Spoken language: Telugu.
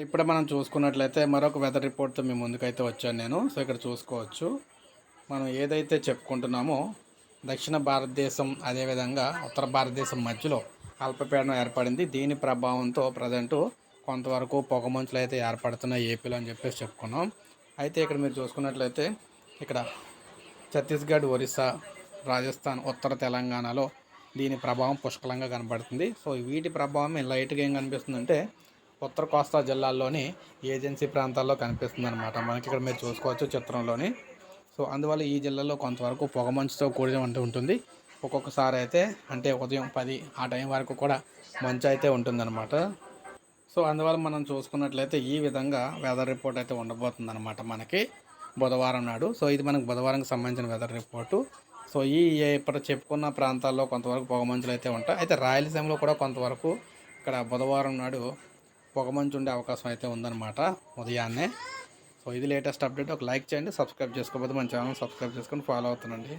ఇప్పుడే మనం చూసుకున్నట్లయితే మరొక వెదర్ రిపోర్ట్తో మీ ముందుకైతే వచ్చాను నేను. సో ఇక్కడ చూసుకోవచ్చు. మనం ఏదైతే చెప్పుకుంటున్నామో దక్షిణ భారతదేశం అదేవిధంగా ఉత్తర భారతదేశం మధ్యలో అల్పపీడనం ఏర్పడింది. దీని ప్రభావంతో ప్రజెంటు కొంతవరకు పొగమంచులు అయితే ఏర్పడుతున్నాయి ఏపీలో అని చెప్పేసి చెప్పుకున్నాం. అయితే ఇక్కడ మీరు చూసుకున్నట్లయితే ఇక్కడ ఛత్తీస్గఢ్, ఒరిస్సా, రాజస్థాన్, ఉత్తర తెలంగాణలో దీని ప్రభావం పుష్కలంగా కనబడుతుంది. సో వీటి ప్రభావం లైట్గా ఏం కనిపిస్తుందంటే ఉత్తర కోస్తా జిల్లాల్లోని ఏజెన్సీ ప్రాంతాల్లో కనిపిస్తుంది అనమాట. మనకి ఇక్కడ మీరు చూసుకోవచ్చు చిత్రంలోని. సో అందువల్ల ఈ జిల్లాలో కొంతవరకు పొగమంచుతో కూడిన ఉంటుంది. ఒక్కొక్కసారి అయితే అంటే ఉదయం 10 ఆ టైం వరకు కూడా మంచు అయితే ఉంటుందన్నమాట. సో అందువల్ల మనం చూసుకున్నట్లయితే ఈ విధంగా వెదర్ రిపోర్ట్ అయితే ఉండబోతుంది అనమాట మనకి బుధవారం నాడు. సో ఇది మనకు బుధవారంకి సంబంధించిన వెదర్ రిపోర్టు. సో ఇప్పుడు చెప్పుకున్న ప్రాంతాల్లో కొంతవరకు పొగమంచులు అయితే ఉంటాయి. అయితే రాయలసీమలో కూడా కొంతవరకు ఇక్కడ బుధవారం నాడు పొగమంచు ఉండే అవకాశం అయితే ఉందన్నమాట ఉదయాన్నే. సో ఇది లేటెస్ట్ అప్డేట్. ఒక లైక్ చేయండి, సబ్స్క్రైబ్ చేసుకోకపోతే మన ఛానల్ సబ్స్క్రైబ్ చేసుకొని ఫాలో అవుతానండి.